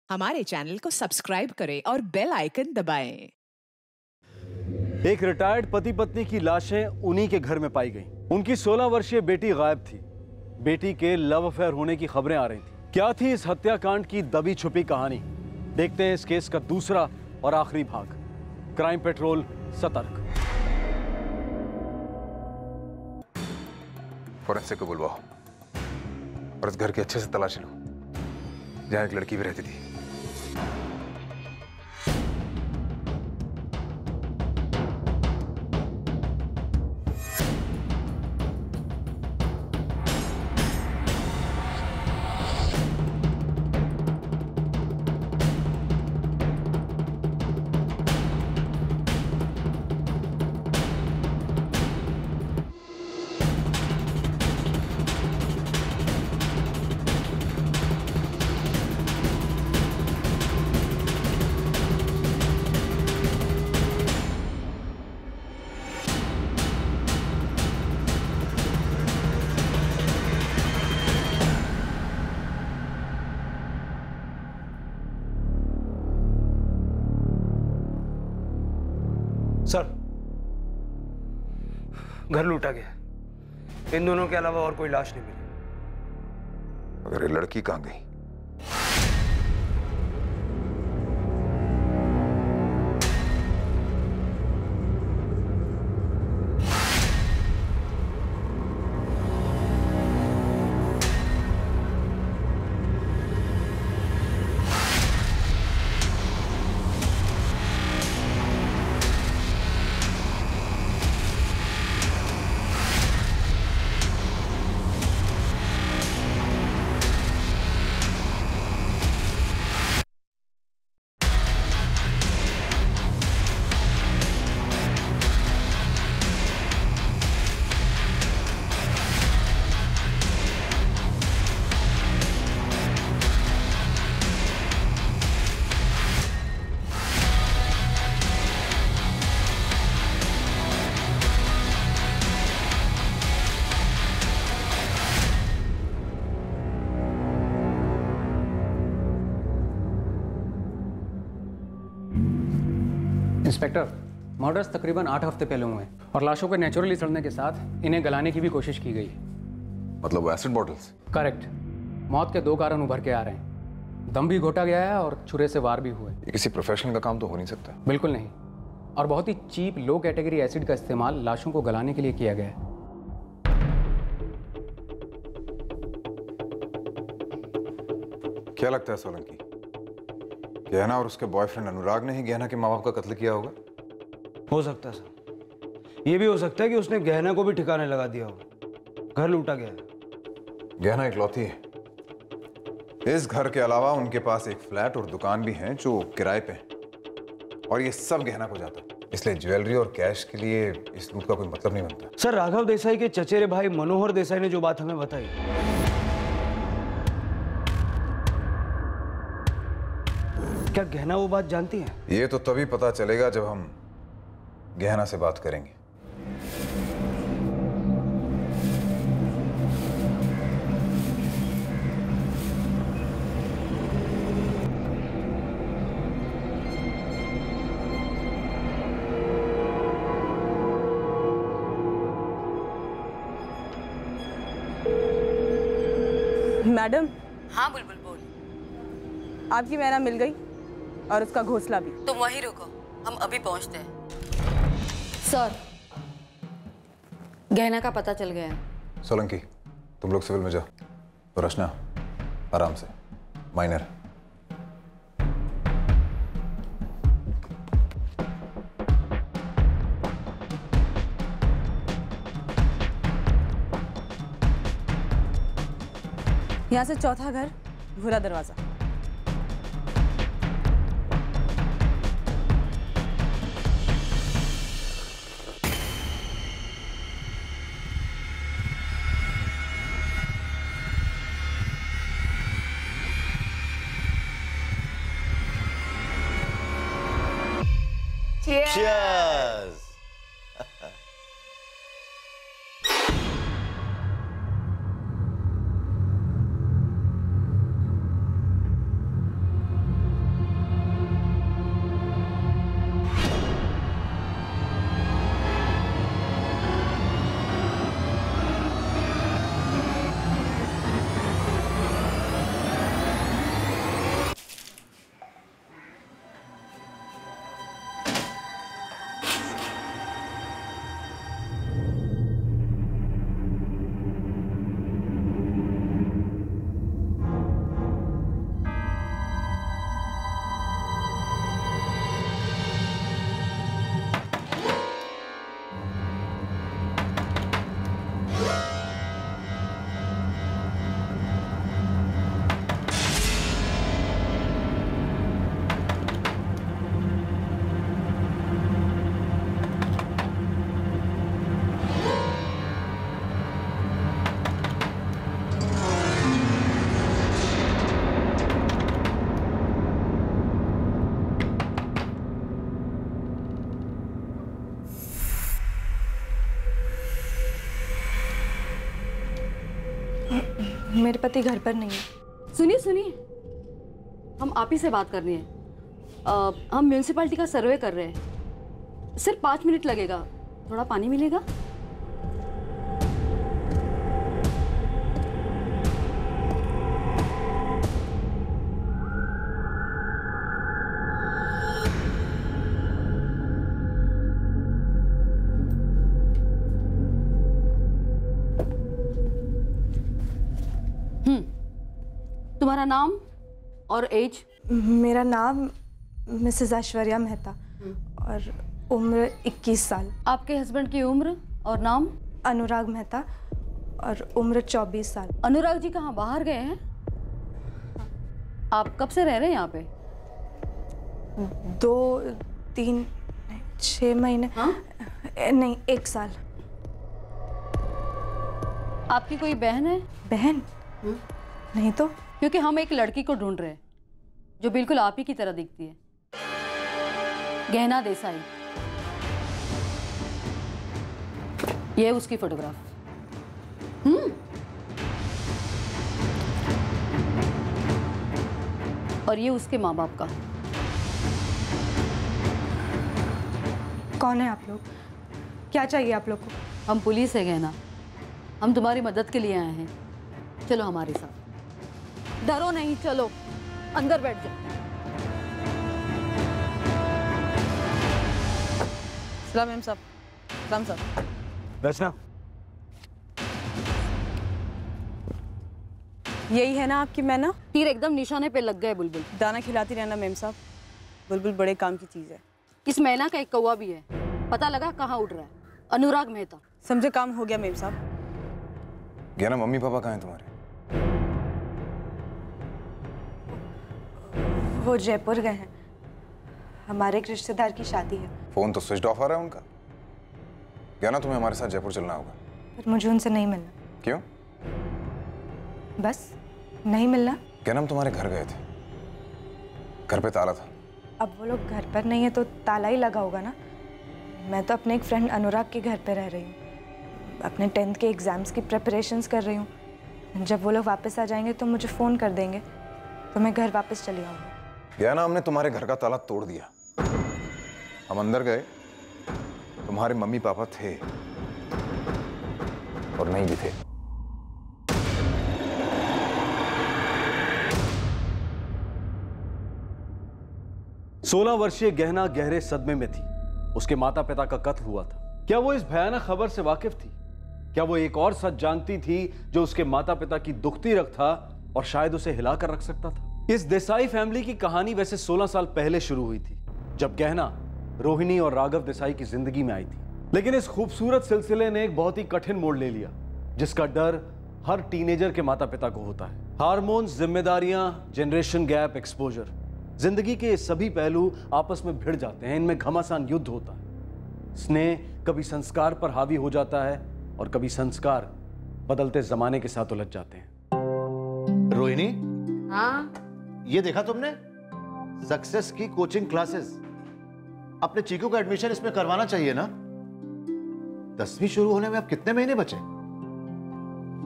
हमारे चैनल को सब्सक्राइब करें और बेल आइकन दबाएं। एक रिटायर्ड पति पत्नी की लाशें उन्हीं के घर में पाई गईं। उनकी 16 वर्षीय बेटी गायब थी। बेटी के लव अफेयर होने की खबरें आ रही थी। क्या थी इस हत्याकांड की दबी छुपी कहानी? देखते हैं इस केस का दूसरा और आखिरी भाग। क्राइम पेट्रोल सतर्क। फॉरेंसिक को बुलवाओ और इस घर की अच्छे से तलाशी लो जहां एक लड़की भी रहती थी। सर, घर लूटा गया। इन दोनों के अलावा और कोई लाश नहीं मिली। अगर ये लड़की कहां गई? इंस्पेक्टर, मर्डर्स तकरीबन 8 हफ्ते पहले हुए हैं और लाशों के नेचुरली सड़ने के साथ इन्हें गलाने की भी कोशिश की गई। मतलब वो एसिड बॉटल्स? करेक्ट। मौत के 2 कारण उभर के आ रहे हैं। दम भी घोटा गया है और छुरे से वार भी हुए। ये किसी प्रोफेशनल का काम तो हो नहीं सकता। बिल्कुल नहीं। और बहुत ही चीप लो कैटेगरी एसिड का इस्तेमाल लाशों को गलाने के लिए किया गया है। क्या लगता है सोलंकी, गहना और उसके बॉयफ्रेंड अनुराग ने ही गहना के माँ बाप का कत्ल किया होगा? हो सकता है सर। ये भी हो सकता है कि उसने गहना को भी ठिकाने लगा दिया हो। घर लूटा गया है। गहना इकलौती है। इस घर के अलावा उनके पास एक फ्लैट और दुकान भी है जो किराए पे है, और ये सब गहना को जाता है। इसलिए ज्वेलरी और कैश के लिए इस लूट का कोई मतलब नहीं बनता। सर, राघव देसाई के चचेरे भाई मनोहर देसाई ने जो बात हमें बताई, क्या गहना वो बात जानती है? ये तो तभी पता चलेगा जब हम गहना से बात करेंगे। मैडम। हाँ बुलबुल बोल। आपकी मैना मिल गई और उसका घोंसला भी। तुम वहीं रुको, हम अभी पहुंचते हैं। सर, गहना का पता चल गया है। सोलंकी, तुम लोग सिविल में जाओ। तो रचना, आराम से, माइनर। यहाँ से चौथा घर, भूरा दरवाजा। Cheers! मेरे पति घर पर नहीं है। सुनिए सुनिए, हम आप ही से बात करनी है। हम म्यूनिसिपैलिटी का सर्वे कर रहे हैं, सिर्फ 5 मिनट लगेगा। थोड़ा पानी मिलेगा? तुम्हारा नाम और एज? मेरा नाम मिसेस ऐश्वर्या मेहता और उम्र 21 साल। आपके हस्बैंड की उम्र और नाम? अनुराग मेहता और उम्र 24 साल। अनुराग जी कहाँ बाहर गए हैं? आप कब से रह रहे हैं यहाँ पे? 2, 3, 6 महीने। हाँ? नहीं, 1 साल। आपकी कोई बहन है? बहन? नहीं तो। क्योंकि हम एक लड़की को ढूंढ रहे हैं जो बिल्कुल आप ही की तरह दिखती है। गहना देसाई, ये है उसकी फोटोग्राफ। और ये उसके माँ बाप का। कौन है आप लोग? क्या चाहिए आप लोग को? हम पुलिस है गहना, हम तुम्हारी मदद के लिए आए हैं। चलो हमारे साथ। डरो नहीं, चलो अंदर बैठ जाओ। सलाम मैम साहब। सलाम साहब। रचना, यही है ना आपकी मैना? तीर एकदम निशाने पे लग गए बुलबुल। दाना खिलाती रहना मैम साहब, बुलबुल बड़े काम की चीज़ है। इस मैना का एक कौवा भी है, पता लगा कहाँ उड़ रहा है। अनुराग मेहता। समझे, काम हो गया मैम साहब। गहना, मम्मी पापा कहाँ हैं तुम्हारे? वो जयपुर गए हैं, हमारे एक रिश्तेदार की शादी है। फोन तो स्विच ऑफ आ रहा है उनका। गहना, तुम्हें हमारे साथ जयपुर चलना होगा। पर मुझे उनसे नहीं मिलना। क्यों? बस नहीं मिलना। गहना, हम तुम्हारे घर गए थे, घर पे ताला था। अब वो लोग घर पर नहीं है तो ताला ही लगा होगा ना। मैं तो अपने एक फ्रेंड अनुराग के घर पे रह रही हूँ, अपने 10th के एग्जाम्स की प्रिपरेशंस कर रही हूँ। जब वो लोग वापस आ जाएंगे तो मुझे फ़ोन कर देंगे, तो मैं घर वापस चली आऊँगी। गहना, हमने तुम्हारे घर का ताला तोड़ दिया। हम अंदर गए, तुम्हारे मम्मी पापा थे और नहीं भी थे। सोलह वर्षीय गहना गहरे सदमे में थी। उसके माता पिता का कत्ल हुआ था। क्या वो इस भयानक खबर से वाकिफ थी? क्या वो एक और सच जानती थी जो उसके माता पिता की दुखती रख था और शायद उसे हिलाकर रख सकता था? इस देसाई फैमिली की कहानी वैसे 16 साल पहले शुरू हुई थी, जब गहना रोहिणी और राघव देसाई की जिंदगी में आई थी। लेकिन इस खूबसूरत सिलसिले ने एक बहुत ही कठिन मोड़ ले लिया, जिसका डर हर टीनेजर के माता पिता को होता है। हार्मोन्स, जिम्मेदारियां, जनरेशन गैप, एक्सपोजर, जिंदगी के सभी पहलू आपस में भिड़ जाते हैं। इनमें घमासान युद्ध होता है। स्नेह कभी संस्कार पर हावी हो जाता है और कभी संस्कार बदलते जमाने के साथ उलझ जाते हैं। रोहिणी, हाँ? ये देखा तुमने? सक्सेस की कोचिंग क्लासेस। अपने चीकू का एडमिशन इसमें करवाना चाहिए ना। 10वीं शुरू होने में अब कितने महीने बचे?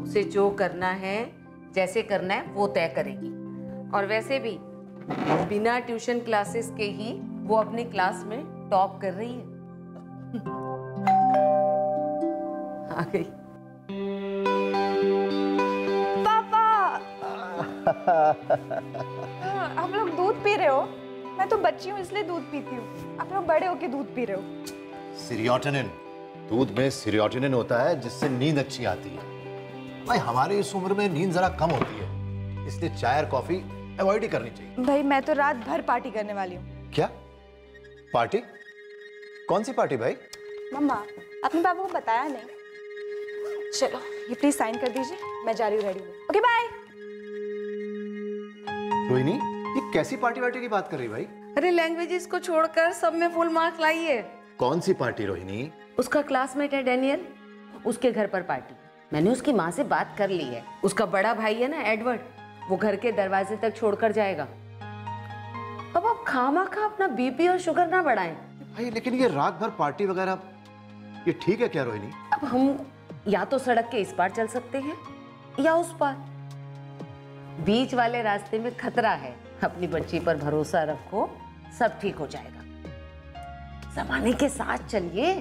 उसे जो करना है, जैसे करना है वो तय करेगी। और वैसे भी बिना ट्यूशन क्लासेस के ही वो अपनी क्लास में टॉप कर रही है। आ गई। पापा, हम लोग दूध पी रहे हो? मैं तो बच्ची हूँ इसलिए दूध पीती हूँ, आप लोग बड़े होके दूध पी रहे हो। सीरियोटिनिन, दूध में सीरियोटिनिन होता है जिससे नींद अच्छी आती है। भाई हमारी इस उम्र में नींद जरा कम होती है, इसलिए चाय और कॉफी अवॉइड ही करनी चाहिए। भाई मैं तो रात भर पार्टी करने वाली हूँ। क्या पार्टी? कौन सी पार्टी भाई? मम्मा, अपने पापा को बताया नहीं। चलो ये प्लीज साइन कर दीजिए, मैं जा रही हूँ रेडी हूँ। Okay bye. रोहिणी, ये कैसी पार्टी वार्टी की बात कर रही भाई? अरे लैंग्वेजेस को छोड़कर सब में फुल मार्क्स लाई है। कौन सी पार्टी रोहिणी? उसका क्लासमेट है डैनियल, उसके घर पर पार्टी। मैंने उसकी माँ से बात कर ली है। उसका बड़ा भाई है ना एडवर्ड, वो घर के दरवाजे तक छोड़कर जाएगा। अब आप खामा-खा अपना बीपी और शुगर ना बढ़ाएं। भाई लेकिन ये रात भर पार्टी वगैरह ये ठीक है क्या रोहिणी? अब हम या तो सड़क के इस पार चल सकते हैं या उस पार। बीच वाले रास्ते में खतरा है। अपनी बच्ची पर भरोसा रखो, सब ठीक हो जाएगा। जमाने के साथ चलिए।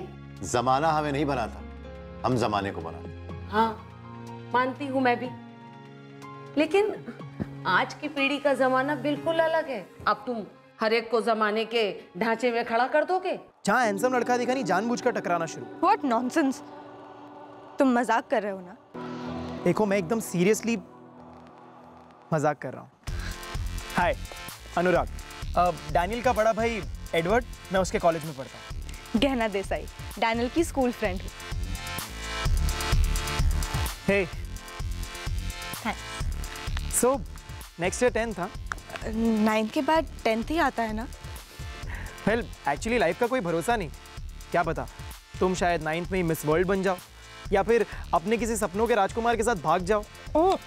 जमाना हमें नहीं बनाता, हम जमाने को बनाते। हाँ, मानती हूं मैं भी, लेकिन आज की पीढ़ी का जमाना बिल्कुल अलग है। अब तुम हर एक को जमाने के ढांचे में खड़ा कर दोगे। जहाँ हैंडसम लड़का दिखा नहीं जानबूझकर टकराना शुरू। व्हाट नॉनसेंस, तुम मजाक कर रहे हो ना? देखो मैं एकदम सीरियसली मजाक कर रहा हूँ। हाय अनुराग, डैनियल का बड़ा भाई एडवर्ड, मैं उसके कॉलेज में पढ़ता हूँ। गहना देसाई, डैनियल की स्कूल फ्रेंड हूँ। हे सो नेक्स्ट ईयर 10th था। 9th के बाद 10th ही आता है ना? वेल एक्चुअली लाइफ का कोई भरोसा नहीं, क्या पता तुम शायद 9th में ही मिस वर्ल्ड बन जाओ या फिर अपने किसी सपनों के राजकुमार के साथ भाग जाओ। ओह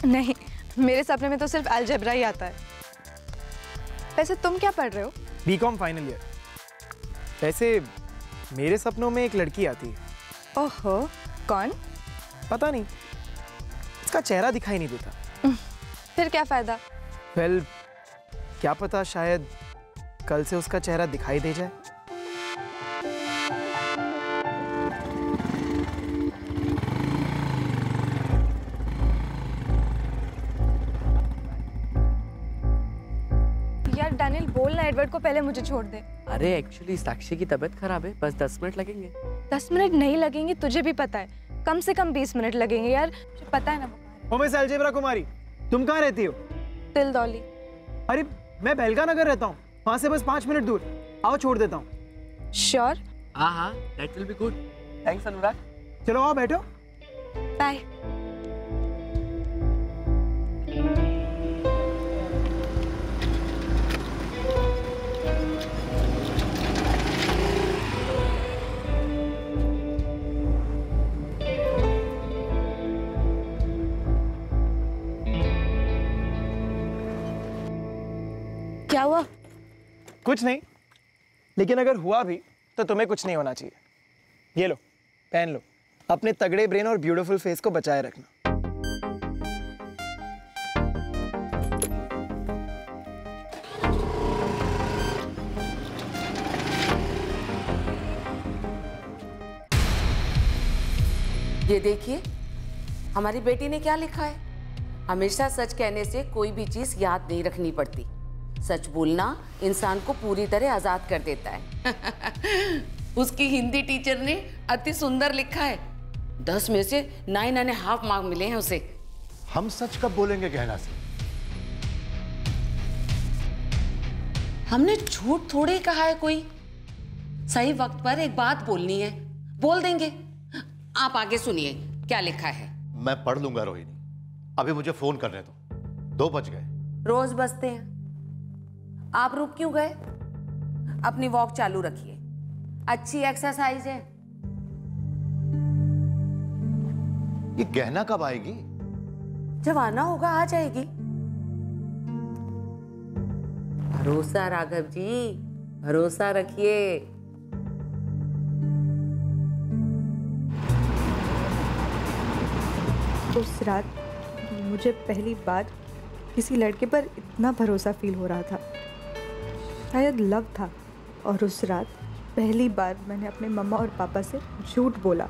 नहीं, मेरे सपने में तो सिर्फ अलजेब्रा ही आता है। वैसे तुम क्या पढ़ रहे हो? BCom final year. वैसे मेरे सपनों में एक लड़की आती है। ओहो, कौन? पता नहीं, इसका चेहरा दिखाई नहीं देता। फिर क्या फायदा? वेल क्या पता शायद कल से उसका चेहरा दिखाई दे जाए। यार डैनियल, बोल ना एडवर्ड को पहले मुझे छोड़ दे। अरे एक्चुअली साक्षी की तबीयत खराब है, बस 10 मिनट लगेंगे। 10 मिनट नहीं लगेंगे, तुझे भी पता है। कम से कम 20 मिनट लगेंगे यार, मुझे पता है ना। ओ मिस अलजेब्रा कुमारी, तुम कहाँ रहती हो? तिलदौली। अरे मैं बेलका नगर रहता हूँ, वहाँ से बस 5 मिनट दूर। आओ छोड़ देता हूँ। श्योर? हाँ, that will be good. Thanks Anurag. चलो आओ बैठो। बाय। क्या हुआ? कुछ नहीं, लेकिन अगर हुआ भी तो तुम्हें कुछ नहीं होना चाहिए। ये लो, पहन लो। अपने तगड़े ब्रेन और ब्यूटीफुल फेस को बचाए रखना। ये देखिए, हमारी बेटी ने क्या लिखा है। हमेशा सच कहने से कोई भी चीज याद नहीं रखनी पड़ती। सच बोलना इंसान को पूरी तरह आजाद कर देता है। उसकी हिंदी टीचर ने अति सुंदर लिखा है। 10 में से 9.5 मार्क मिले हैं उसे। हम सच कब बोलेंगे गहना से? हमने झूठ थोड़े कहा है कोई। सही वक्त पर एक बात बोलनी है, बोल देंगे। आप आगे सुनिए क्या लिखा है। मैं पढ़ लूंगा रोहिणी, अभी मुझे फोन करने दो। 2 बज गए। रोज बजते हैं। आप रुक क्यों गए? अपनी वॉक चालू रखिए, अच्छी एक्सरसाइज है। ये गहना कब आएगी? जब आना होगा आ जाएगी। भरोसा राघव जी, भरोसा रखिए। उस रात मुझे पहली बार किसी लड़के पर इतना भरोसा फील हो रहा था। शायद लव था। और उस रात पहली बार मैंने अपने मम्मा और पापा से झूठ बोला।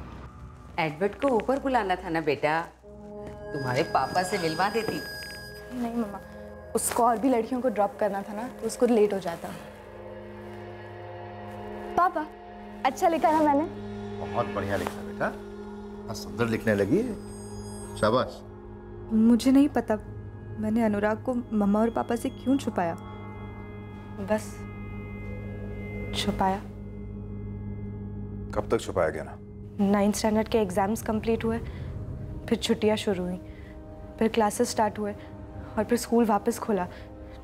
एडवर्ड को ऊपर बुलाना था ना बेटा, तुम्हारे पापा से मिलवा देती। नहीं मम्मा, उसको और भी लड़कियों को ड्रॉप करना था ना, तो उसको लेट हो जाता। पापा, अच्छा लिखा ना मैंने? बहुत बढ़िया लिखा बेटा, सुंदर लिखने लगी है। शाबाश। मुझे नहीं पता मैंने अनुराग को मम्मा और पापा से क्यों छुपाया। बस छुपाया। कब तक छुपाया गया ना? 9th स्टैंडर्ड के एग्जाम्स कंप्लीट हुए, फिर छुट्टियां शुरू हुई, फिर क्लासेस स्टार्ट हुए और फिर स्कूल वापस खुला।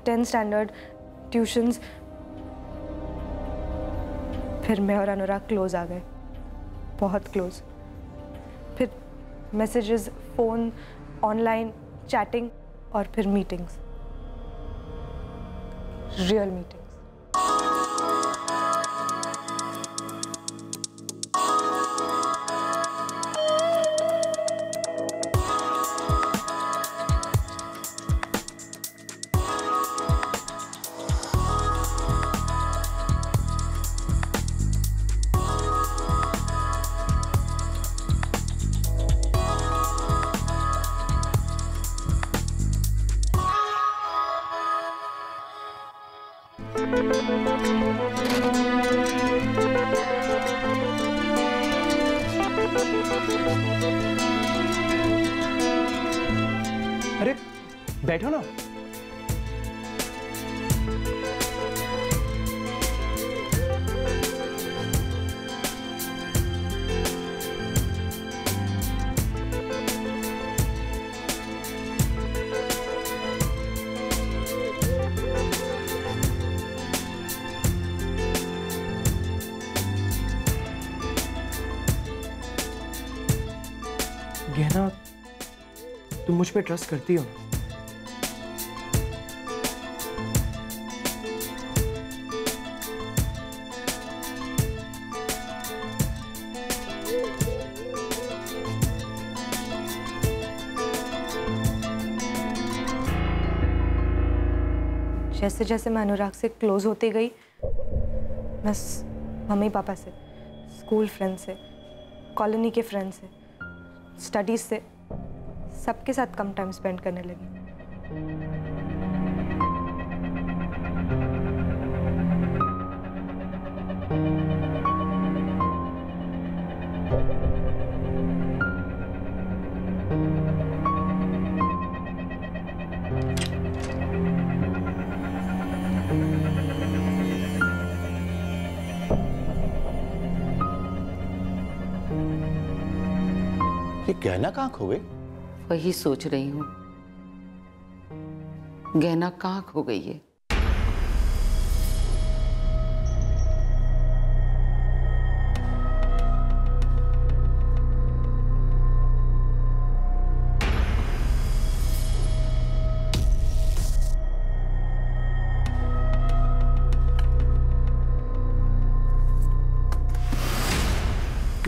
10th स्टैंडर्ड, ट्यूशन्स, फिर मैं और अनुराग क्लोज आ गए, बहुत क्लोज। फिर मैसेजेस, फ़ोन, ऑनलाइन चैटिंग और फिर मीटिंग्स, रियल मीटिंग्स। अरे बैठो ना। गहना, तुम मुझ पे ट्रस्ट करती हो? जैसे जैसे मैं अनुराग से क्लोज होती गई, मैं मम्मी पापा से, स्कूल फ्रेंड से, कॉलोनी के फ्रेंड से, स्टडीज से, सबके साथ कम टाइम स्पेंड करने लगी। ये गहना कहाँ खो गई? वही सोच रही हूँ, गहना कहाँ खो गई है।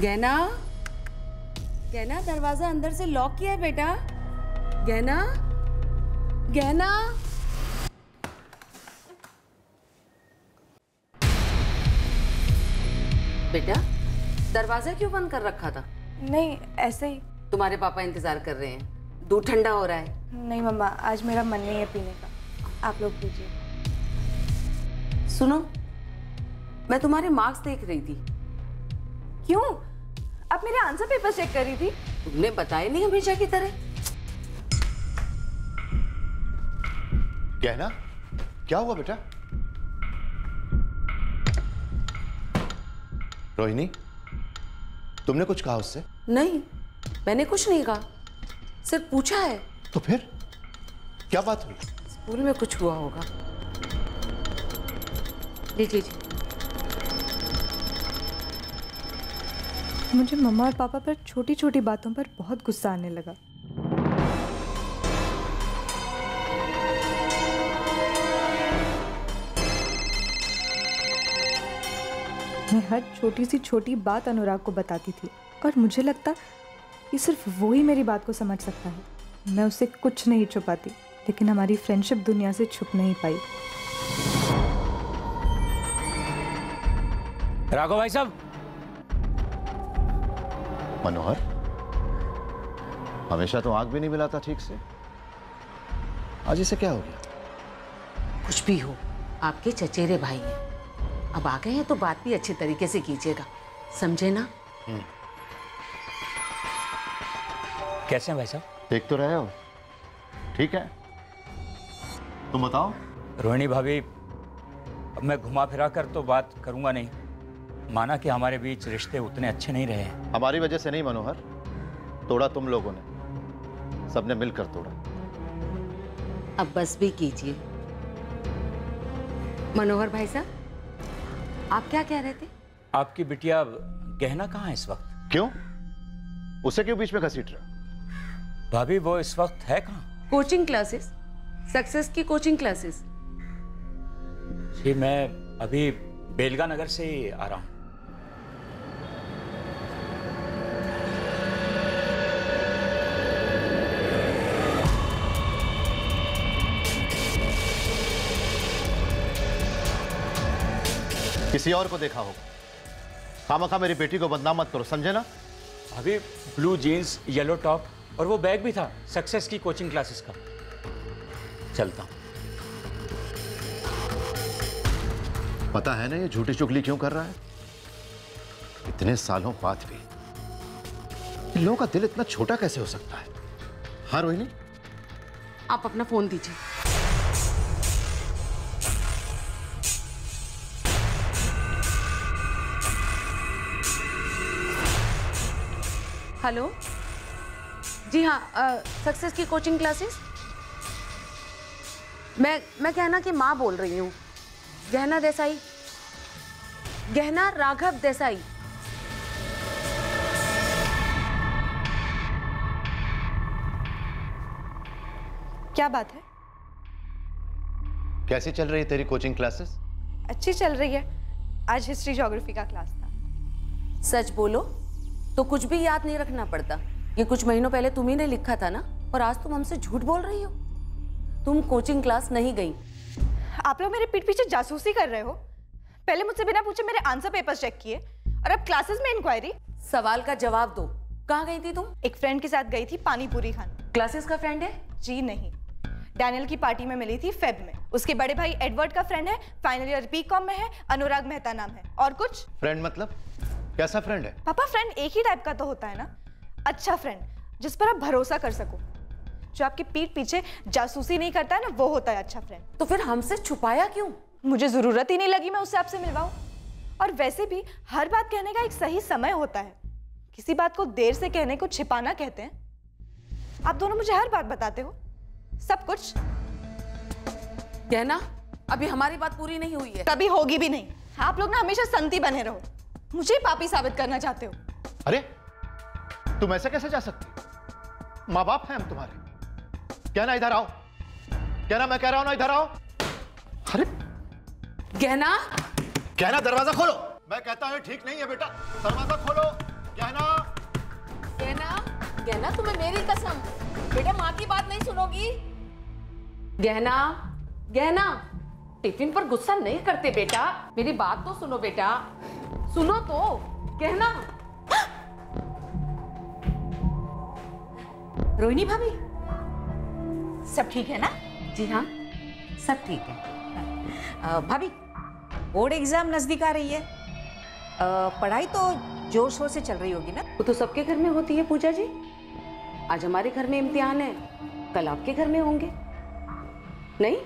गहना, गहना, दरवाजा अंदर से लॉक किया है बेटा। गहना, गहना। बेटा, दरवाजा क्यों बंद कर रखा था? नहीं, ऐसे ही। तुम्हारे पापा इंतजार कर रहे हैं, दूध ठंडा हो रहा है। नहीं मम्मा, आज मेरा मन नहीं है पीने का, आप लोग पीजिए। सुनो, मैं तुम्हारे मार्क्स देख रही थी। क्यों? आप मेरे आंसर पेपर चेक कर रही थी? तुमने बताया नहीं हमेशा की तरह। गहना, क्या हुआ बेटा? रोहिणी, तुमने कुछ कहा उससे? नहीं, मैंने कुछ नहीं कहा, सिर्फ पूछा है। तो फिर क्या बात हुई? स्कूल में कुछ हुआ होगा। लीजिए। मुझे मम्मा और पापा पर छोटी छोटी बातों पर बहुत गुस्सा आने लगा। मैं हर छोटी सी छोटी बात अनुराग को बताती थी और मुझे लगता कि सिर्फ वो ही मेरी बात को समझ सकता है। मैं उससे कुछ नहीं छुपाती, लेकिन हमारी फ्रेंडशिप दुनिया से छुप नहीं पाई। राघव भाई साहब। मनोहर, हमेशा तो आंख भी नहीं मिलाता ठीक से, आज इसे क्या हो गया? कुछ भी हो, आपके चचेरे भाई हैं। अब आ गए हैं तो बात भी अच्छे तरीके से कीजिएगा, समझे ना? कैसे हैं भाई साहब? देख तो रहे हो, ठीक है? तुम बताओ। रोहिणी भाभी, अब मैं घुमा फिरा कर तो बात करूंगा नहीं। माना कि हमारे बीच रिश्ते उतने अच्छे नहीं रहे हैं। हमारी वजह से नहीं मनोहर, तोड़ा तुम लोगों ने, सबने मिलकर तोड़ा। अब बस भी कीजिए। मनोहर भाई साहब, आप क्या कह रहे थे? आपकी बिटिया गहना कहाँ है इस वक्त? क्यों? उसे क्यों बीच में घसीट रहा? भाभी, वो इस वक्त है कहाँ? कोचिंग क्लासेस, सक्सेस की कोचिंग क्लासेस। जी, मैं अभी बेलगा नगर से ही आ रहा हूँ। किसी और को देखा होगा, खामखा मेरी बेटी को बदनाम मत करो, समझे ना? अभी ब्लू जीन्स, येलो टॉप और वो बैग भी था सक्सेस की कोचिंग क्लासेस का। चलता हूँ। पता है ना ये झूठी चुगली क्यों कर रहा है? इतने सालों बाद भी इन लोगों का दिल इतना छोटा कैसे हो सकता है? हाँ रोहिणी, आप अपना फोन दीजिए। हेलो, जी हाँ, सक्सेस की कोचिंग क्लासेस। मैं गहना की माँ बोल रही हूँ। गहना देसाई, गहना राघव देसाई। क्या बात है? कैसी चल रही है तेरी कोचिंग क्लासेस? अच्छी चल रही है। आज हिस्ट्री ज्योग्राफी का क्लास था। सच बोलो तो कुछ भी याद नहीं रखना पड़ता। ये कुछ महीनों पहले तुम ही ने लिखा था ना, और आज तुम हमसे झूठ बोल रही हो। तुम कोचिंग क्लास नहीं गई। आप लोग मेरे पीठ पीछे जासूसी कर रहे हो। पहले मुझसे बिना पूछे मेरे आंसर पेपर्स चेक किए और अब क्लासेस में इंक्वायरी। सवाल का जवाब दो। कहाँ गई थी तुम? एक फ्रेंड के साथ गई थी पानी पूरी खाने। क्लासेस का फ्रेंड है? जी नहीं, डैनियल की पार्टी में मिली थी फेब में। उसके बड़े भाई एडवर्ड का फ्रेंड है, फाइनल ईयर बीकॉम में है, अनुराग मेहता नाम है। और कुछ? फ्रेंड मतलब कैसा फ्रेंड है? पापा, फ्रेंड एक ही टाइप का तो होता है ना। अच्छा फ्रेंड जिस पर आप भरोसा कर सको, जो आपकी पीठ पीछे जासूसी नहीं करता है ना, वो होता है अच्छा फ्रेंड। तो फिर हमसे छुपाया क्यों? मुझे जरूरत ही नहीं लगी मैं उससे आपसे मिलवाऊं। और वैसे भी हर बात कहने का एक सही समय होता है। किसी बात को देर से कहने को छिपाना कहते हैं। आप दोनों मुझे हर बात बताते हो, सब कुछ। कहना अभी हमारी बात पूरी नहीं हुई है। कभी होगी भी नहीं। आप लोग ना हमेशा संती बने रहो, मुझे पापी साबित करना चाहते हो। अरे तुम ऐसे कैसे जा सकती? माँ बाप हैं हम तुम्हारे। कहना इधर आओ। कहना मैं कह रहा हूं ना, इधर आओ। अरे कहना, कहना दरवाजा खोलो। मैं कहता हूं ठीक नहीं है बेटा, दरवाजा खोलो। कहना, कहना, कहना तुम्हें मेरी कसम, बेटा माँ की बात नहीं सुनोगी। गहना, गहना, टिफिन पर गुस्सा नहीं करते बेटा, मेरी बात तो सुनो बेटा, सुनो तो। कहना। रोहिणी भाभी, सब ठीक है ना? जी हाँ, सब ठीक है। भाभी, बोर्ड एग्जाम नजदीक आ रही है। पढ़ाई तो जोर शोर से चल रही होगी ना? वो तो सबके घर में होती है पूजा जी। आज हमारे घर में इम्तिहान है, कल आपके घर में होंगे, नहीं?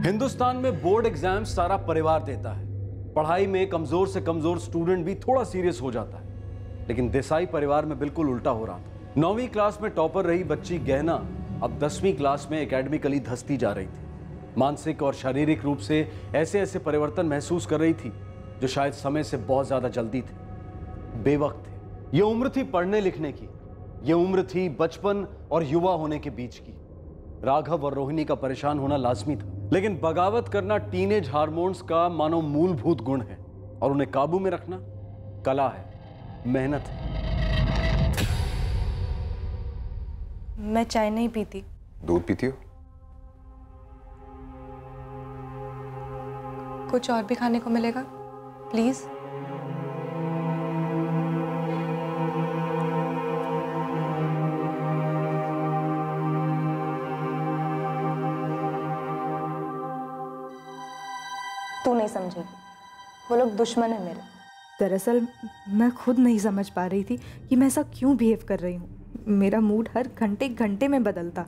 हिंदुस्तान में बोर्ड एग्जाम सारा परिवार देता है। पढ़ाई में कमजोर से कमजोर स्टूडेंट भी थोड़ा सीरियस हो जाता है, लेकिन देसाई परिवार में बिल्कुल उल्टा हो रहा था। 9वीं क्लास में टॉपर रही बच्ची गहना अब 10वीं क्लास में एकेडमिकली धंसती जा रही थी। मानसिक और शारीरिक रूप से ऐसे ऐसे परिवर्तन महसूस कर रही थी जो शायद समय से बहुत ज्यादा जल्दी थे, बेवक्त थे। ये उम्र थी पढ़ने लिखने की, ये उम्र थी बचपन और युवा होने के बीच की। राघव और रोहिणी का परेशान होना लाजमी था, लेकिन बगावत करना टीनेज हार्मोन्स का मानो मूलभूत गुण है, और उन्हें काबू में रखना कला है, मेहनत है। मैं चाय नहीं पीती। दूध पीती हो? कुछ और भी खाने को मिलेगा प्लीज? तू नहीं समझेगी, वो लोग दुश्मन है मेरे। दरअसल मैं खुद नहीं समझ पा रही थी कि मैं ऐसा क्यों बिहेव कर रही हूँ। मेरा मूड हर घंटे घंटे में बदलता।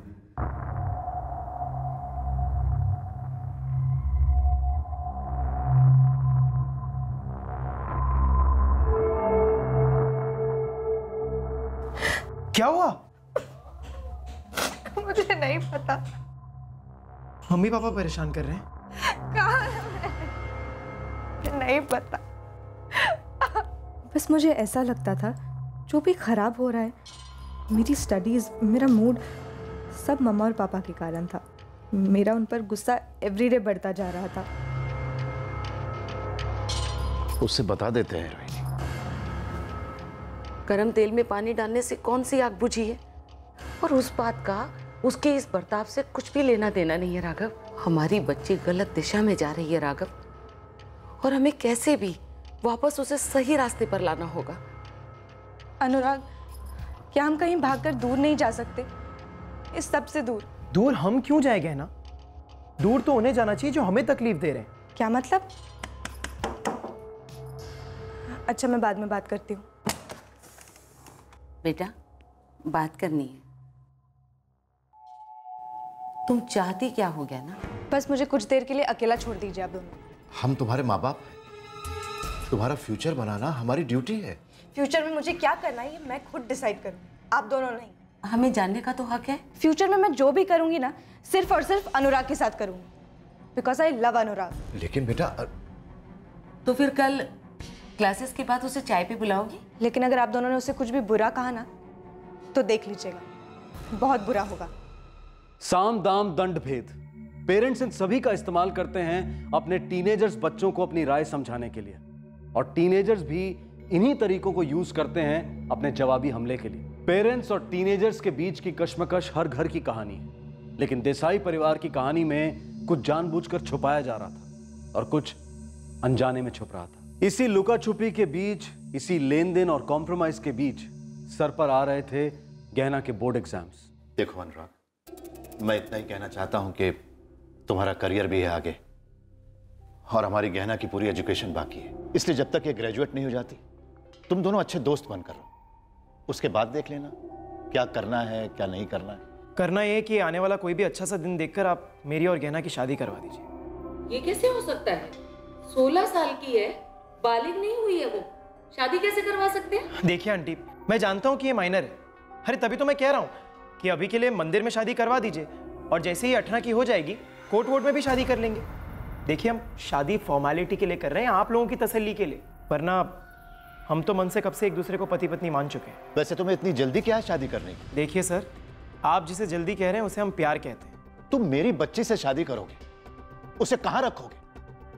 क्या हुआ? मुझे नहीं पता। मम्मी पापा परेशान कर रहे हैं? नहीं पता। बस मुझे ऐसा लगता था जो भी खराब हो रहा है, मेरी स्टडीज, मेरा मूड, सब मम्मा और पापा के कारण था। मेरा उन पर गुस्सा एवरीडे बढ़ता जा रहा था। उससे बता देते हैं रोहिणी। गरम तेल में पानी डालने से कौन सी आग बुझी है? और उस बात का उसके इस बर्ताव से कुछ भी लेना देना नहीं है राघव। हमारी बच्ची गलत दिशा में जा रही है राघव, और हमें कैसे भी वापस उसे सही रास्ते पर लाना होगा। अनुराग, क्या हम कहीं भागकर दूर नहीं जा सकते? इस सब से दूर। दूर हम क्यों जाए गहना? दूर तो उन्हें जाना चाहिए जो हमें तकलीफ दे रहे हैं। क्या मतलब? अच्छा, मैं बाद में बात करती हूँ। बेटा, बात करनी है। तुम चाहती क्या हो गया ना? बस मुझे कुछ देर के लिए अकेला छोड़ दीजिए आप दोनों। हम तुम्हारे माँ बाप हैं। तुम्हारा फ्यूचर बनाना हमारी ड्यूटी है। फ्यूचर में मुझे क्या करना है ये मैं खुद डिसाइड करूँगी, आप दोनों नहीं। हमें जानने का तो हक है। फ्यूचर में मैं जो भी करूँगी ना, सिर्फ और सिर्फ अनुराग के साथ करूँगी, बिकॉज आई लव अनुराग। लेकिन बेटा तो फिर कल क्लासेस के बाद उसे चाय पे बुलाओगी? लेकिन अगर आप दोनों ने उसे कुछ भी बुरा कहा ना, तो देख लीजिएगा, बहुत बुरा होगा। साम दाम दंड भेद, पेरेंट्स इन सभी का इस्तेमाल करते हैं अपने टीनेजर्स बच्चों को अपनी राय समझाने के लिए, और टीनेजर्स भी इन्हीं तरीकों को यूज करते हैं अपने जवाबी हमले के लिए। पेरेंट्स और टीनेजर्स के बीच की कश्मकश हर घर की कहानी है, लेकिन देसाई परिवार की कहानी में कुछ जानबूझकर छुपाया जा रहा था और कुछ अनजाने में छुप रहा था। इसी लुका छुपी के बीच, इसी लेन देन और कॉम्प्रोमाइज के बीच सर पर आ रहे थे गहना के बोर्ड एग्जाम्स। देखो अनुराग, मैं इतना ही कहना चाहता हूं कि तुम्हारा करियर भी है आगे, और हमारी गहना की पूरी एजुकेशन बाकी है। इसलिए जब तक ये ग्रेजुएट नहीं हो जाती, तुम दोनों अच्छे दोस्त बनकर रहो। उसके बाद देख लेना क्या करना है क्या नहीं करना है। करना ये कि आने वाला कोई भी अच्छा सा दिन देखकर आप मेरी और गहना की शादी करवा दीजिए। ये कैसे हो सकता है? 16 साल की है, बालिग नहीं हुई है वो, शादी कैसे करवा सकते हैं? देखिए आंटी, मैं जानता हूँ कि ये माइनर है, अरे तभी तो मैं कह रहा हूँ कि अभी के लिए मंदिर में शादी करवा दीजिए, और जैसे ही 18 की हो जाएगी कोर्ट वोट में भी शादी कर लेंगे। देखिए, हम शादी फॉर्मेलिटी के लिए कर रहे हैं, आप लोगों की तसल्ली के लिए, वरना हम तो मन से कब से एक दूसरे को पति पत्नी मान चुके हैं। वैसे तुम्हें इतनी जल्दी क्या है शादी करने की? देखिए सर, आप जिसे जल्दी कह रहे हैं उसे हम प्यार कहते हैं। तुम मेरी बच्ची से शादी करोगे, उसे कहां रखोगे?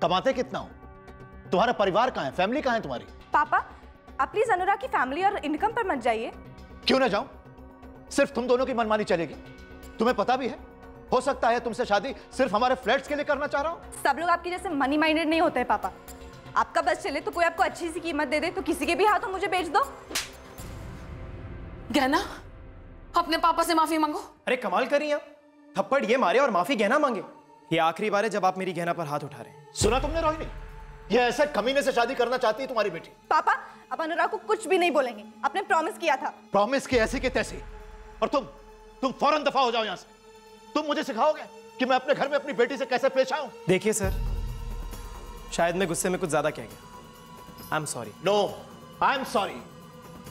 कमाते कितना हो? तुम्हारा परिवार कहां है? फैमिली कहां है तुम्हारी? पापा, आप प्लीज अनुराग की फैमिली और इनकम पर मत जाइए। क्यों ना जाऊं? सिर्फ तुम दोनों की मनमानी चलेगी? तुम्हें पता भी है, हो सकता है तुमसे शादी सिर्फ हमारे फ्लैट्स के लिए करना चाह रहा हूं। सब लोग आपकी जैसे मनी माइंडेड नहीं होते हैं पापा। आपका बस चले तो कोई आपको अच्छी सी कीमत दे दे तो किसी के भी हाथों मुझे बेच दो। गहना, अपने पापा से माफी मांगो। अरे कमाल कर रही हैं, थप्पड़ ये मारे और माफी गहना मांगे। ये आखिरी बार है जब आप मेरी गहना पर हाथ उठा रहे हैं। सुना तुमने रोहिणी? ये ऐसे कमीने से शादी करना चाहती है तुम्हारी बेटी। पापा, आप अनुराग को कुछ भी नहीं बोलेंगे, आपने प्रॉमिस किया था। प्रॉमिस की ऐसी की तैसी, और तुम फौरन दफा हो जाओ यहां से। तुम मुझे सिखाओगे कि मैं अपने घर में अपनी बेटी से कैसे पेश आऊं? देखिए सर, शायद मैं गुस्से में कुछ ज्यादा कह गया। I am sorry. No, I am sorry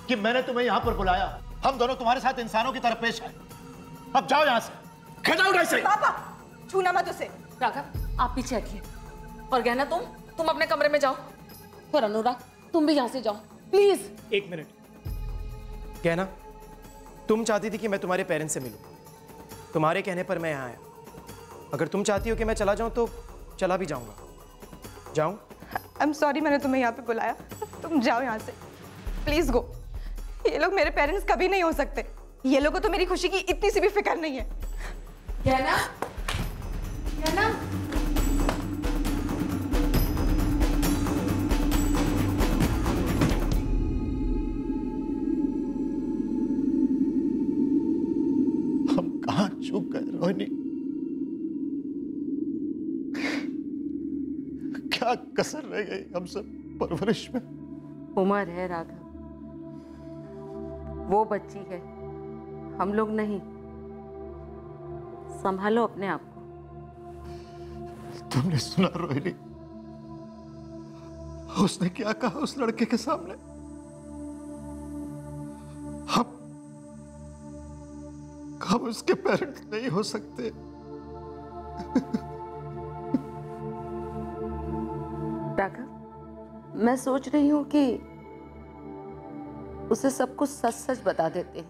कि मैंने तुम्हें यहां पर बुलाया। हम दोनों तुम्हारे साथ इंसानों की तरह पेश आए। अब जाओ यहां से, खड़े जाओ से। पापा, छूना मत उसे। राघव, आप पीछे हटिए, और गहना तुम अपने कमरे में जाओ, और अनुराग तुम भी यहां से जाओ प्लीज। एक मिनट, गहना, तुम चाहती थी कि मैं तुम्हारे पेरेंट्स से मिलूं, तुम्हारे कहने पर मैं यहाँ आया। अगर तुम चाहती हो कि मैं चला जाऊं तो चला भी जाऊंगा। जाऊं? आई एम सॉरी, मैंने तुम्हें यहाँ पे बुलाया, तुम जाओ यहाँ से, प्लीज गो। ये लोग मेरे पेरेंट्स कभी नहीं हो सकते। ये लोगों को तो मेरी खुशी की इतनी सी भी फिक्र नहीं है। गहना, गहना। कहां चूक गए रोहिणी? क्या कसर रह गई हम सब परवरिश में? उम्र है राघव, वो बच्ची है, हम लोग नहीं। संभालो अपने आप को। तुमने सुना रोहिणी, उसने क्या कहा उस लड़के के सामने? हम उसके पेरेंट्स नहीं हो सकते। राघव, मैं सोच रही हूं कि उसे सब कुछ सच सच बता देते हैं।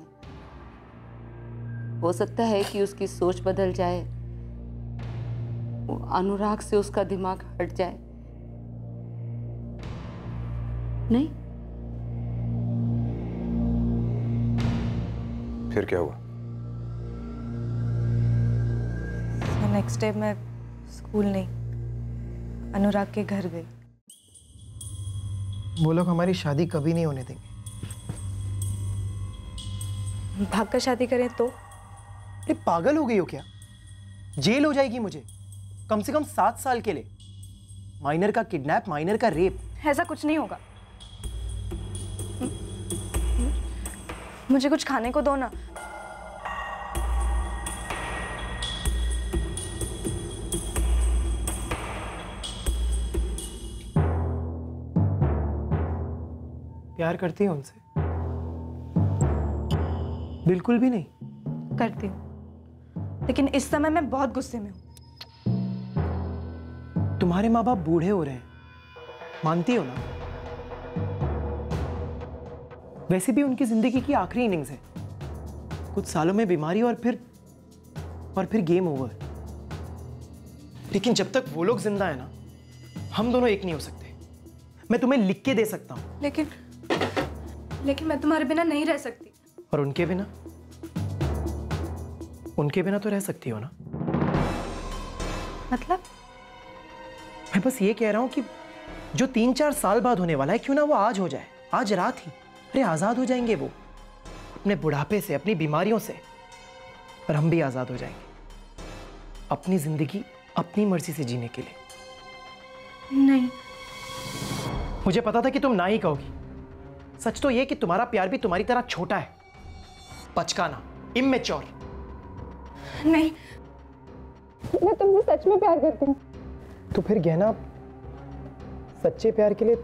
हो सकता है कि उसकी सोच बदल जाए, वो अनुराग से उसका दिमाग हट जाए। नहीं? फिर क्या हुआ? नेक्स्ट डे मैं स्कूल नहीं, अनुराग के घर गई। वो लोग हमारी शादी कभी नहीं होने देंगे। भागकर शादी करें तो? अरे पागल हो गई हो क्या? जेल हो जाएगी मुझे, कम से कम 7 साल के लिए। माइनर का किडनैप, माइनर का रेप। ऐसा कुछ नहीं होगा। मुझे कुछ खाने को दो ना। प्यार करती हो उनसे? बिल्कुल भी नहीं। करती हूँ, लेकिन इस समय मैं बहुत गुस्से में हूँ। तुम्हारे माँ बाप बूढ़े हो रहे हैं, मानती हो ना? वैसे भी उनकी जिंदगी की आखिरी इनिंग्स है। कुछ सालों में बीमारी और फिर गेम ओवर। लेकिन जब तक वो लोग जिंदा है ना, हम दोनों एक नहीं हो सकते। मैं तुम्हें लिख के दे सकता हूं। लेकिन मैं तुम्हारे बिना नहीं रह सकती। और उनके बिना तो रह सकती हो ना? मतलब? मैं बस ये कह रहा हूं कि जो 3-4 साल बाद होने वाला है, क्यों ना वो आज हो जाए, आज रात ही। अरे आजाद हो जाएंगे वो अपने बुढ़ापे से, अपनी बीमारियों से, और हम भी आजाद हो जाएंगे अपनी जिंदगी अपनी मर्जी से जीने के लिए। नहीं, मुझे पता था कि तुम ना ही कहोगी। सच तो ये कि तुम्हारा प्यार भी तुम्हारी तरह छोटा है, बचकाना, इमेच्योर। नहीं, मैं तुमसे सच में प्यार करती हूँ। तो फिर गहना, सच्चे प्यार के लिए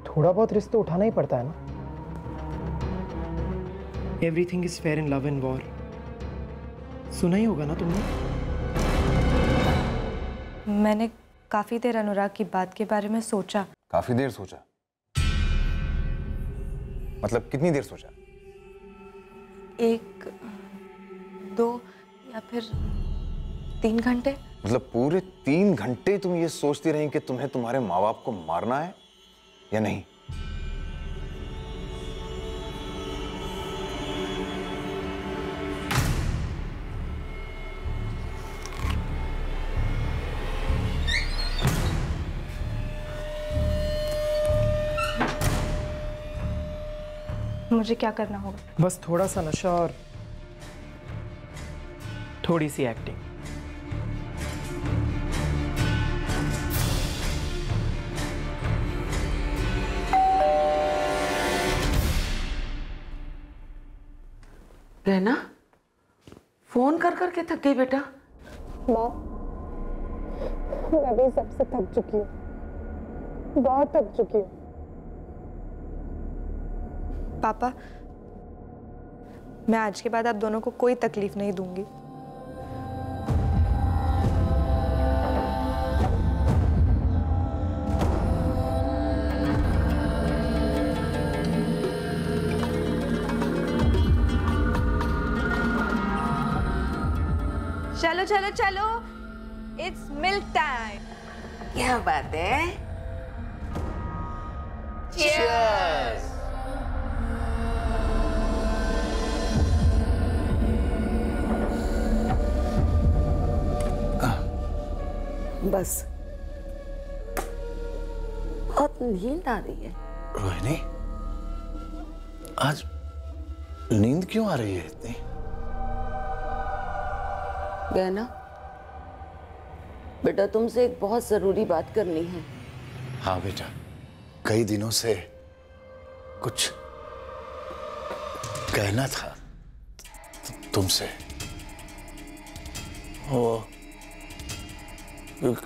थोड़ा बहुत रिस्क तो उठाना ही पड़ता है ना। Everything is fair in love and war, सुना ही होगा ना तुमने? मैंने काफी देर अनुराग की बात के बारे में सोचा। काफी देर सोचा? मतलब कितनी देर सोचा? 1, 2 या फिर 3 घंटे। मतलब पूरे 3 घंटे तुम ये सोचती रही कि तुम्हें तुम्हारे माँ बाप को मारना है या नहीं? मुझे क्या करना होगा? बस थोड़ा सा नशा और थोड़ी सी एक्टिंग। रहना, फोन कर करके थक गई बेटा? माँ, मैं भी सबसे थक चुकी हूँ, बहुत थक चुकी हूँ। पापा, मैं आज के बाद आप दोनों को कोई तकलीफ नहीं दूंगी। चलो चलो चलो, इट्स मिल्क टाइम। क्या बात है? Cheers! बस, बहुत नींद आ रही है। रोहिणी, आज नींद क्यों आ रही है इतनी? गहना, बेटा तुमसे एक बहुत जरूरी बात करनी है। हाँ बेटा, कई दिनों से कुछ कहना था तुमसे। वो आ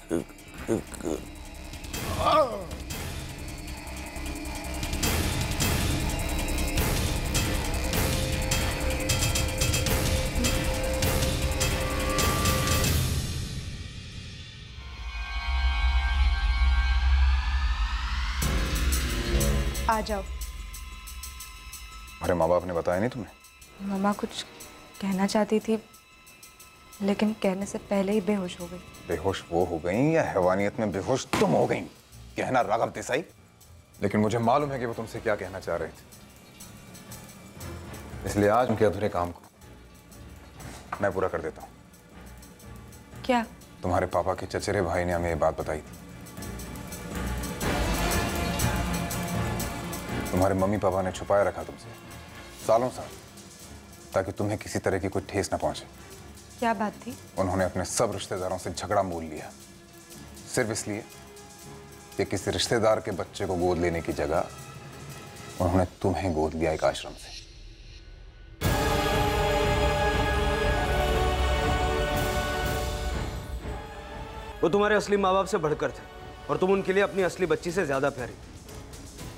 जाओ। हमारे माँ बाप ने बताया नहीं तुम्हें? मम्मा कुछ कहना चाहती थी, लेकिन कहने से पहले ही बेहोश हो गई। बेहोश वो हो गई या हैवानियत में बेहोश तुम हो गई? कहना राघव देसाई। लेकिन मुझे मालूम है कि वो तुमसे क्या कहना चाह रहे थे, इसलिए आज उनके अधूरे काम को मैं पूरा कर देता हूँ। क्या? तुम्हारे पापा के चचेरे भाई ने हमें ये बात बताई थी। तुम्हारे मम्मी पापा ने छुपाए रखा तुमसे सालों साल, ताकि तुम्हें किसी तरह की कोई ठेस ना पहुंचे। क्या बात थी? उन्होंने अपने सब रिश्तेदारों से झगड़ा मोल लिया, सिर्फ इसलिए कि किसी रिश्तेदार के बच्चे को गोद लेने की जगह उन्होंने तुम्हें गोद लिया एक आश्रम से। वो तुम्हारे असली माँ बाप से बढ़कर थे और तुम उनके लिए अपनी असली बच्ची से ज्यादा प्यारी।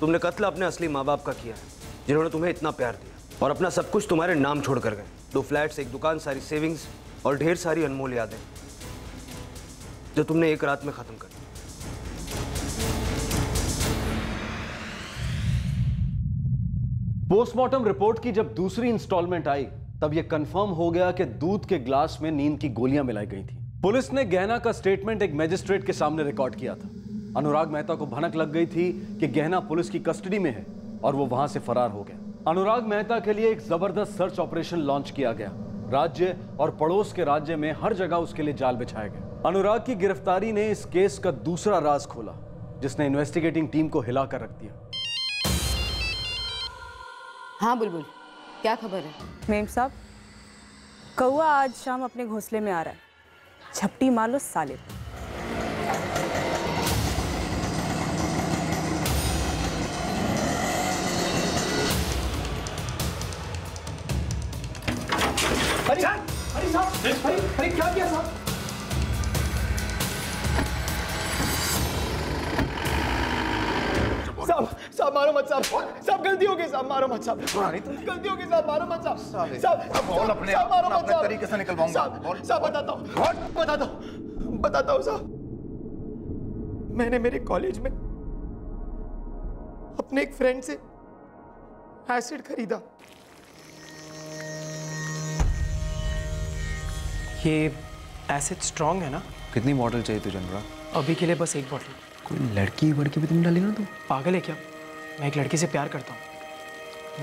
तुमने कत्ल अपने असली माँ बाप का किया है जिन्होंने तुम्हें इतना प्यार दिया और अपना सब कुछ तुम्हारे नाम छोड़ कर गए। 2 फ्लैट्स, एक दुकान, सारी सेविंग्स और ढेर सारी अनमोल यादें जो तुमने एक रात में खत्म कर दी। पोस्टमार्टम रिपोर्ट की जब दूसरी इंस्टॉलमेंट आई तब यह कंफर्म हो गया कि दूध के ग्लास में नींद की गोलियां मिलाई गई थी। पुलिस ने गहना का स्टेटमेंट एक मैजिस्ट्रेट के सामने रिकॉर्ड किया था। अनुराग मेहता को भनक लग गई थी कि गहना पुलिस की कस्टडी में है और वो वहां से फरार हो गया। अनुराग मेहता के लिए एक जबरदस्त सर्च ऑपरेशन लॉन्च किया गया। राज्य और पड़ोस के राज्य में हर जगह उसके लिए जाल बिछाए गए। अनुराग की गिरफ्तारी ने इस केस का दूसरा राज खोला जिसने इन्वेस्टिगेटिंग टीम को हिलाकर रख दिया। हाँ बुलबुल, क्या खबर है? मेम साहब, कौआ आज शाम अपने घोंसले में आ रहा है, झपटी मार लो साले। अरे साहब, अरे क्या किया साहब? साहब मारो मत साहब, गलती हो गई साहब, मारो मत साहब, गलती हो गई साहब, मारो मत साहब, साहब मारो मत साहब, तरीके से निकलवाऊंगा। साहब बताता हूँ साहब, मैंने मेरे कॉलेज में अपने एक फ्रेंड से एसिड खरीदा। ये एसिड स्ट्रॉन्ग है ना? कितनी बॉटल चाहिए तुझे अनुराग? अभी के लिए बस 1 बॉटल। कोई लड़की वड़की भी तुम डालेगा ना? तू पागल है क्या? मैं एक लड़की से प्यार करता हूँ,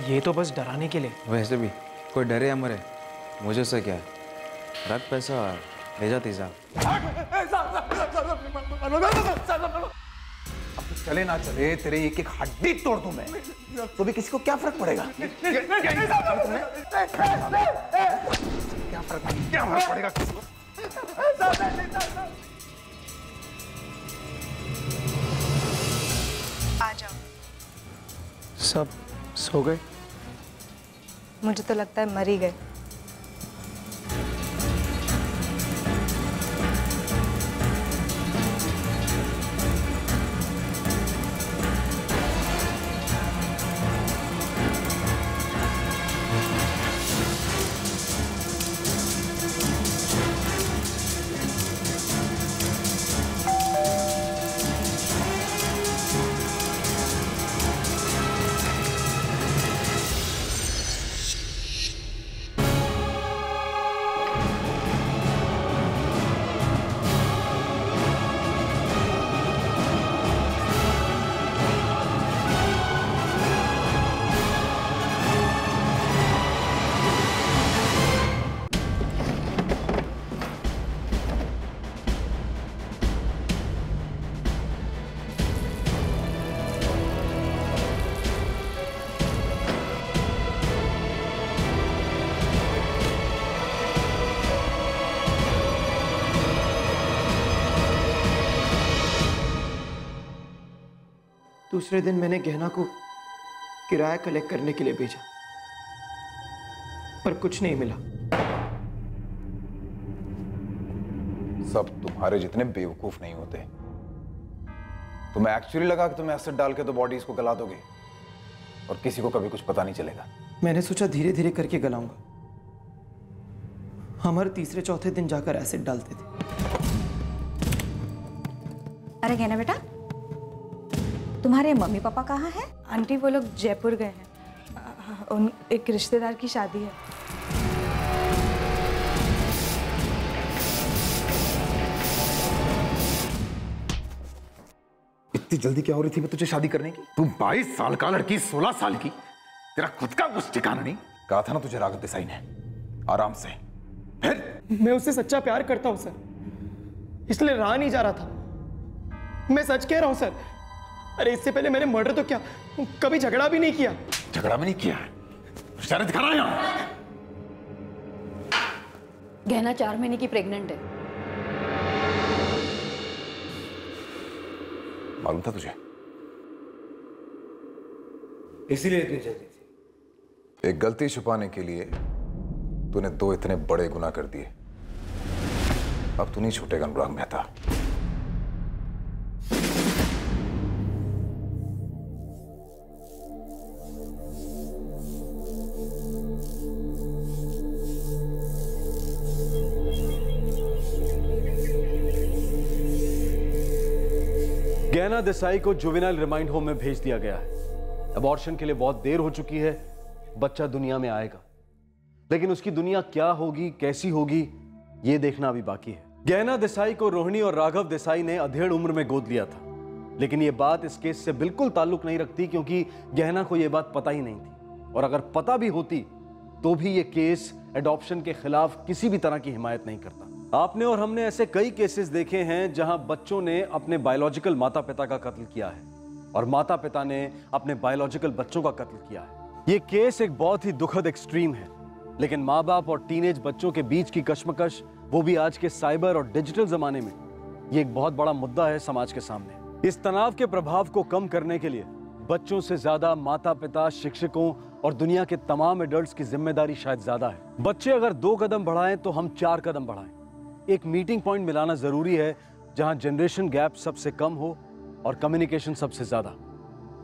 ये तो बस डराने के लिए। वैसे भी कोई डरे या मरे, मुझे से क्या है? रख पैसा ले जाती साहब। चले ना चले, तेरे एक एक हड्डी तोड़ दूं मैं, तो भी किसी को क्या फर्क पड़ेगा? क्या फर्क पड़ेगा किसी को? आ जाओ। सब सो गए? मुझे तो लगता है मर ही गए। दूसरे दिन मैंने गहना को किराया कलेक्ट करने के लिए भेजा, पर कुछ नहीं मिला। सब तुम्हारे जितने बेवकूफ नहीं होते। तुम्हें एक्चुअली लगा कि तुम एसिड डाल के तो बॉडी इसको गला दोगे और किसी को कभी कुछ पता नहीं चलेगा। मैंने सोचा धीरे धीरे करके गलाऊंगा। हम हर तीसरे चौथे दिन जाकर एसिड डालते थे। अरे गहना बेटा, तुम्हारे मम्मी पापा कहाँ हैं? आंटी वो लोग जयपुर गए हैं, उन एक रिश्तेदार की शादी है। इतनी जल्दी क्या हो रही थी मैं तुझे शादी करने की? तू 22 साल का, लड़की 16 साल की, तेरा खुद का कुछ ठिकाना नहीं। कहा था ना तुझे राघव देसाई ने, आराम से। फिर मैं उससे सच्चा प्यार करता हूं सर, इसलिए रहा नहीं जा रहा था। मैं सच कह रहा हूं सर। अरे इससे पहले मैंने मर्डर तो क्या, कभी झगड़ा भी नहीं किया। झगड़ा भी नहीं किया? इशारे दिखा रहा है यहाँ। गहना 4 महीने की प्रेग्नेंट है। मालूम था तुझे? इसीलिए इतनी जल्दी थी। एक गलती छुपाने के लिए तूने 2 इतने बड़े गुनाह कर दिए। अब तू नहीं छूटेगा अनुराग मेहता। गहना देसाई को जुवेनाइल रिमाइंड होम में भेज दिया गया है। अबॉर्शन के लिए बहुत देर हो चुकी है। बच्चा दुनिया में आएगा, लेकिन उसकी दुनिया क्या होगी, कैसी होगी, यह देखना अभी बाकी है। गहना देसाई को रोहिणी और राघव देसाई ने अधेड़ उम्र में गोद लिया था, लेकिन यह बात इस केस से बिल्कुल ताल्लुक नहीं रखती, क्योंकि गहना को यह बात पता ही नहीं थी। और अगर पता भी होती तो भी यह केस एडॉप्शन के खिलाफ किसी भी तरह की हिमायत नहीं करता। आपने और हमने ऐसे कई केसेस देखे हैं जहां बच्चों ने अपने बायोलॉजिकल माता पिता का कत्ल किया है और माता पिता ने अपने बायोलॉजिकल बच्चों का कत्ल किया है। यह केस एक बहुत ही दुखद एक्सट्रीम है, लेकिन माँ बाप और टीनेज बच्चों के बीच की कश्मकश, वो भी आज के साइबर और डिजिटल जमाने में, ये एक बहुत बड़ा मुद्दा है समाज के सामने। इस तनाव के प्रभाव को कम करने के लिए बच्चों से ज्यादा माता पिता, शिक्षकों और दुनिया के तमाम एडल्ट्स की जिम्मेदारी शायद ज्यादा है। बच्चे अगर 2 कदम बढ़ाएं तो हम 4 कदम बढ़ाएं। एक मीटिंग पॉइंट मिलाना जरूरी है जहां जनरेशन गैप सबसे कम हो और कम्युनिकेशन सबसे ज्यादा।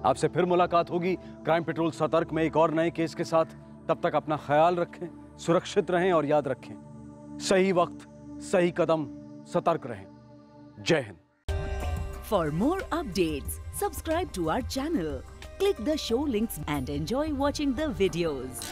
आपसे फिर मुलाकात होगी क्राइम पेट्रोल सतर्क में एक और नए केस के साथ। तब तक अपना ख्याल रखें, सुरक्षित रहें और याद रखें, सही वक्त, सही कदम, सतर्क रहें। जय Hind. For more updates, subscribe to our channel, click the show links and enjoy watching the videos.